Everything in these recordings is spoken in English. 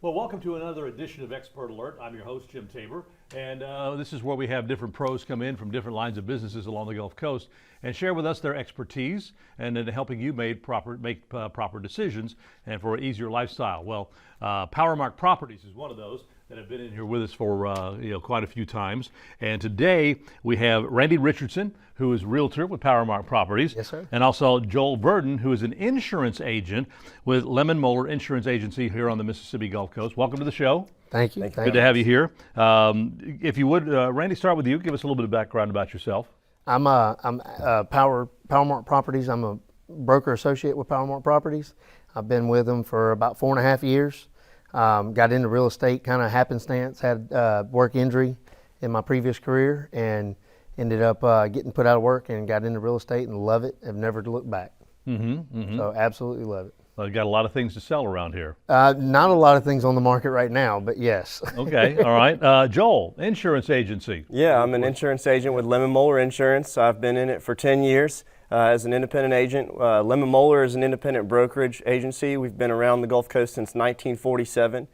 Well, welcome to another edition of Expert Alert. I'm your host, Jim Tabor, and this is where we have different pros come in from different lines of businesses along the Gulf Coast and share with us their expertise and in helping you make proper decisions and for an easier lifestyle. Well, Powermark Properties is one of those that have been in here with us for quite a few times. And today we have Randy Richardson, who is realtor with Powermark Properties. Yes, sir. And also Joel Burden, who is an insurance agent with Lemon Moeller Insurance Agency here on the Mississippi Gulf Coast. Welcome to the show. Thank you. Good to have you here. If you would, Randy, start with you. Give us a little bit of background about yourself. I'm Powermark Properties. I'm a broker associate with Powermark Properties. I've been with them for about 4.5 years. Got into real estate kind of happenstance, had work injury in my previous career and ended up getting put out of work and got into real estate and love it. Have never looked back. So absolutely love it. Well, you got a lot of things to sell around here. Not a lot of things on the market right now, but yes. Okay, all right. Joel, insurance agency. Yeah, I'm an insurance agent with Lemon Moeller Insurance. I've been in it for 10 years. As an independent agent. Lemon Moeller is an independent brokerage agency. We've been around the Gulf Coast since 1947.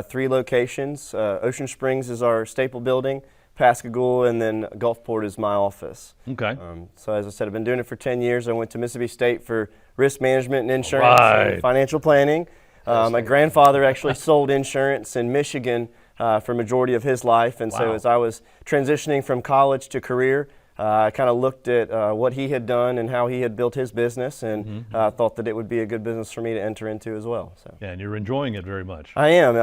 3 locations. Ocean Springs is our staple building, Pascagoula, and then Gulfport is my office. Okay. So as I said, I've been doing it for 10 years. I went to Mississippi State for risk management and insurance and financial planning. My grandfather actually sold insurance in Michigan for a majority of his life, and so as I was transitioning from college to career, I kind of looked at what he had done and how he had built his business, and thought that it would be a good business for me to enter into as well. So. Yeah, and you're enjoying it very much. I am.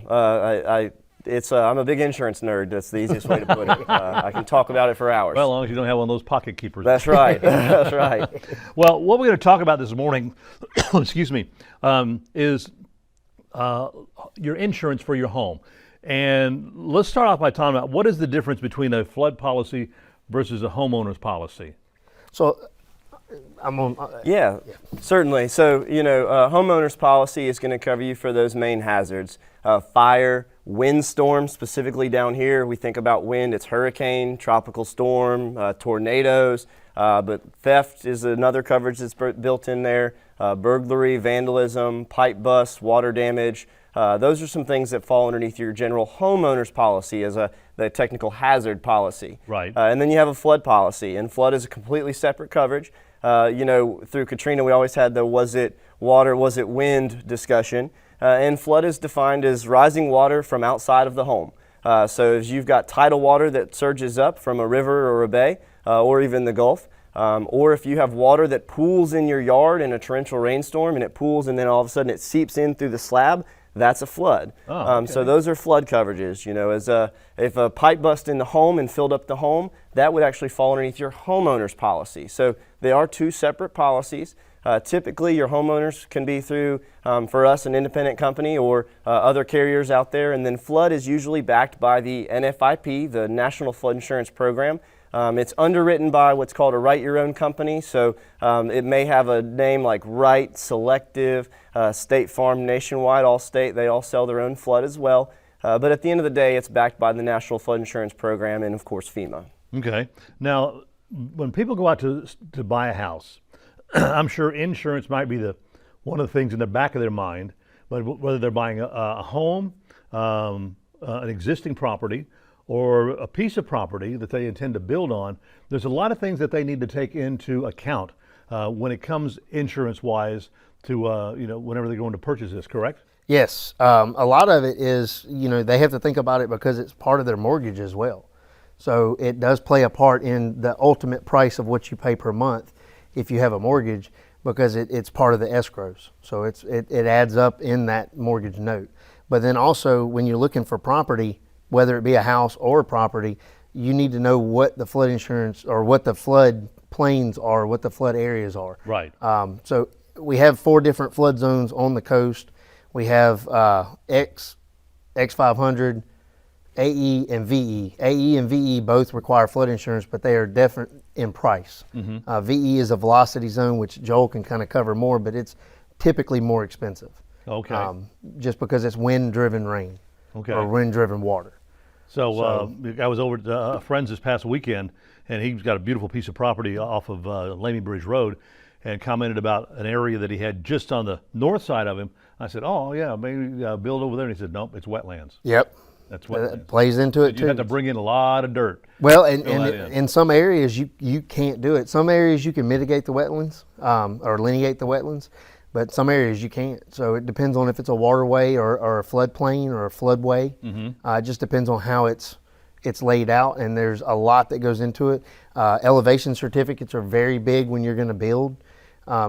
I'm a big insurance nerd. That's the easiest way to put it. I can talk about it for hours. Well, as long as you don't have one of those pocket keepers. That's right. That's right. Well, what we're going to talk about this morning, excuse me, is your insurance for your home. And let's start off by talking about what is the difference between a flood policy versus a homeowner's policy. So I'm on. Yeah, certainly. So, homeowner's policy is going to cover you for those main hazards. Fire, windstorm, specifically down here. We think about wind, it's hurricane, tropical storm, tornadoes, but theft is another coverage that's built in there. Burglary, vandalism, pipe bust, water damage. Those are some things that fall underneath your general homeowner's policy as the technical hazard policy. Right. And then you have a flood policy, and flood is a completely separate coverage. Through Katrina, we always had the was it water, was it wind discussion. And flood is defined as rising water from outside of the home. So if you've got tidal water that surges up from a river or a bay, or even the Gulf, or if you have water that pools in your yard in a torrential rainstorm and it pools and then all of a sudden it seeps in through the slab, that's a flood. So those are flood coverages. If a pipe bust in the home and filled up the home, that would actually fall underneath your homeowner's policy. So they are 2 separate policies. Typically, your homeowners can be through, for us, an independent company or other carriers out there. And then flood is usually backed by the NFIP, the National Flood Insurance Program. It's underwritten by what's called a Write Your Own company. So it may have a name like Wright, Selective, State Farm, Nationwide, Allstate. They all sell their own flood as well. But at the end of the day, it's backed by the National Flood Insurance Program and, of course, FEMA. Okay. Now, when people go out to buy a house, I'm sure insurance might be one of the things in the back of their mind, but whether they're buying a home, an existing property, or a piece of property that they intend to build on, there's a lot of things that they need to take into account when it comes insurance-wise to whenever they're going to purchase this, correct? Yes, a lot of it is, they have to think about it because it's part of their mortgage as well. So it does play a part in the ultimate price of what you pay per month if you have a mortgage, because it's part of the escrows. So it adds up in that mortgage note. But then also when you're looking for property, whether it be a house or a property, you need to know what the flood insurance or what the flood plains are, what the flood areas are. Right. So we have 4 different flood zones on the coast. We have X, X500, AE, and VE. AE and VE both require flood insurance, but they are different in price. VE is a velocity zone, which Joel can kind of cover more, but it's typically more expensive. Okay. Just because it's wind-driven rain or wind-driven water. So I was over at a friend's this past weekend, and he's got a beautiful piece of property off of Lamy Bridge Road, and commented about an area that he had just on the north side of him I said, oh yeah, maybe build over there. And he said, nope, it's wetlands. Yep. That's That wetlands. plays into it You too. have to bring in a lot of dirt. Well, and Fill that in. in some areas you can't do it. Some areas you can mitigate the wetlands or lineate the wetlands, but some areas you can't. So it depends on if it's a waterway or a floodplain or a floodway. It just depends on how it's laid out, and there's a lot that goes into it. Elevation certificates are very big when you're going to build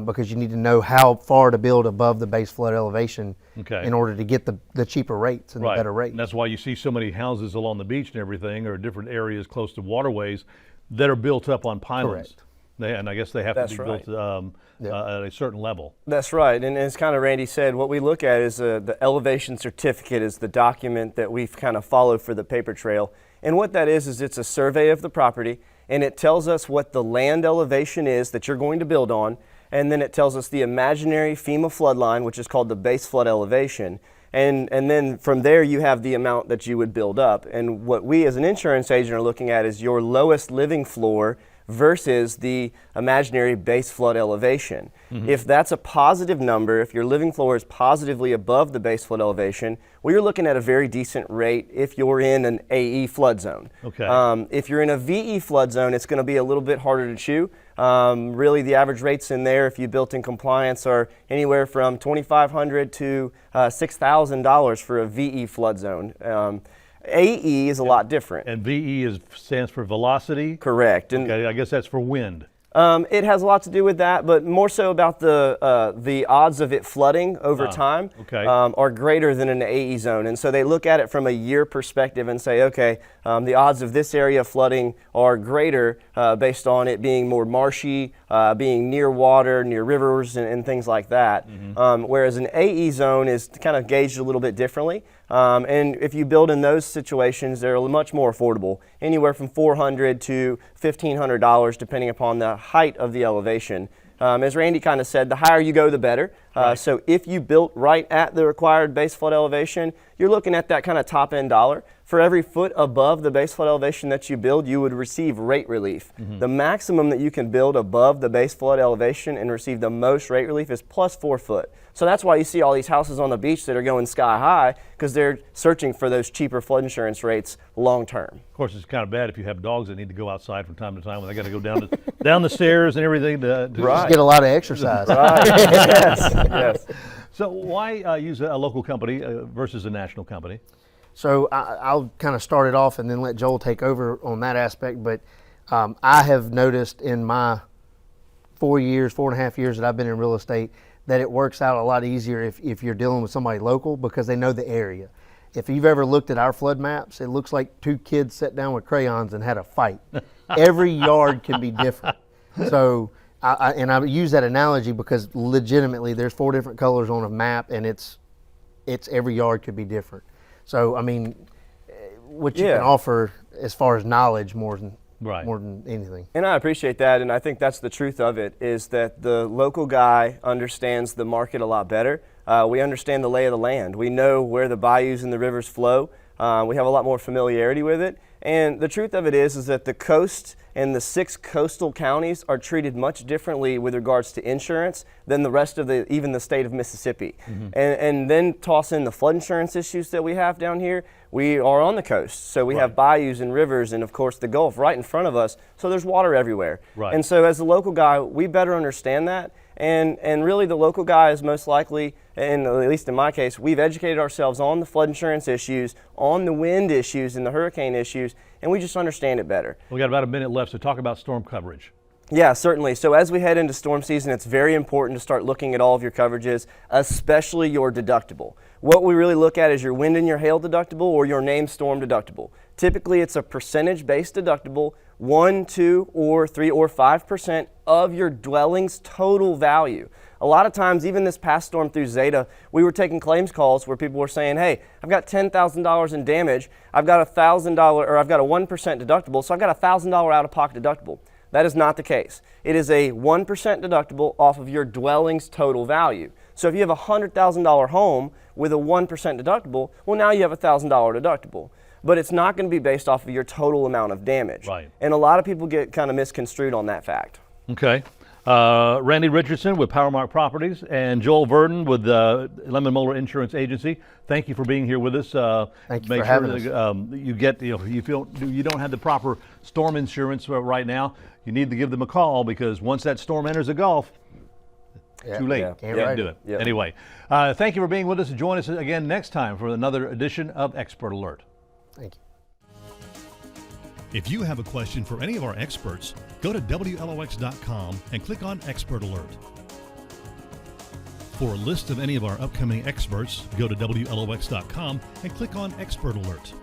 because you need to know how far to build above the base flood elevation Okay. in order to get the cheaper rates and the better rates. And that's why you see so many houses along the beach and everything, or different areas close to waterways that are built up on pylons. Correct. And I guess they have That's to be right. built at a certain level. That's right, and as kind of Randy said, what we look at is the elevation certificate is the document that we've kind of followed for the paper trail. And what that is it's a survey of the property, and it tells us what the land elevation is that you're going to build on, and then it tells us the imaginary FEMA flood line, which is called the base flood elevation. And then from there you have the amount that you would build up. And what we as an insurance agent are looking at is your lowest living floor versus the imaginary base flood elevation. If that's a positive number, if your living floor is positively above the base flood elevation, well, you're looking at a very decent rate if you're in an AE flood zone. Okay. If you're in a VE flood zone, it's going to be a little bit harder to chew. Really, the average rates in there, if you built in compliance, are anywhere from $2,500 to $6,000 for a VE flood zone. AE is a lot different. And VE stands for velocity. Correct. And Okay, I guess that's for wind. it has a lot to do with that, but more so about the odds of it flooding over time okay. are greater than an AE zone. And so they look at it from a year perspective and say, okay, the odds of this area flooding are greater based on it being more marshy, being near water, near rivers, and things like that. Whereas an AE zone is kind of gauged a little bit differently. And if you build in those situations, they're much more affordable, anywhere from $400 to $1,500, depending upon the height of the elevation. As Randy kind of said, the higher you go, the better. So if you built right at the required base flood elevation, you're looking at that kind of top end dollar. For every foot above the base flood elevation that you build, you would receive rate relief. The maximum that you can build above the base flood elevation and receive the most rate relief is plus 4 foot. So that's why you see all these houses on the beach that are going sky high, because they're searching for those cheaper flood insurance rates long term. Of course, it's kind of bad if you have dogs that need to go outside from time to time when they got to go down down the stairs and everything. Right. Get a lot of exercise. Yes. So why use a local company versus a national company? So I'll kind of start it off and then let Joel take over on that aspect. But I have noticed in my 4.5 years that I've been in real estate that it works out a lot easier if you're dealing with somebody local, because they know the area. If you've ever looked at our flood maps, it looks like two kids sat down with crayons and had a fight. Every yard can be different. So I use that analogy because legitimately there's 4 different colors on a map, and it's every yard could be different. So I mean, what you can offer as far as knowledge more than anything. And I appreciate that, and I think that's the truth of it, is that the local guy understands the market a lot better. We understand the lay of the land. We know where the bayous and the rivers flow. We have a lot more familiarity with it. And the truth of it is that the coast and the 6 coastal counties are treated much differently with regards to insurance than the rest of even the state of Mississippi. And then toss in the flood insurance issues that we have down here. We are on the coast, so we have bayous and rivers and of course the Gulf right in front of us, so there's water everywhere. And so as a local guy, we better understand that. And really the local guy is most likely, and at least in my case, we've educated ourselves on the flood insurance issues, on the wind issues and the hurricane issues, and we just understand it better. We got about a minute left, so talk about storm coverage. Yeah, certainly. So as we head into storm season, it's very important to start looking at all of your coverages, especially your deductible. What we really look at is your wind and your hail deductible or your named storm deductible. Typically, it's a percentage-based deductible, 1, 2, or 3, or 5% of your dwelling's total value. A lot of times, even this past storm through Zeta, we were taking claims calls where people were saying, hey, I've got $10,000 in damage, I've got $1,000, or I've got a 1% deductible, so I've got a $1,000 out-of-pocket deductible. That is not the case. It is a 1% deductible off of your dwelling's total value. So if you have a $100,000 home with a 1% deductible, well, now you have a $1,000 deductible. But it's not going to be based off of your total amount of damage. Right. And a lot of people get kind of misconstrued on that fact. Okay. Randy Richardson with Powermark Properties, and Joel Verdon with Lemon Moeller Insurance Agency. Thank you for being here with us. Thank you Make for sure having that, us. you get, you don't have the proper storm insurance right now. You need to give them a call, because once that storm enters the Gulf, Yeah, too late. Yeah. Can't Right. do it. Yep. Anyway, thank you for being with us, and join us again next time for another edition of Expert Alert. Thank you. If you have a question for any of our experts, go to WLOX.com and click on Expert Alert. For a list of any of our upcoming experts, go to WLOX.com and click on Expert Alert.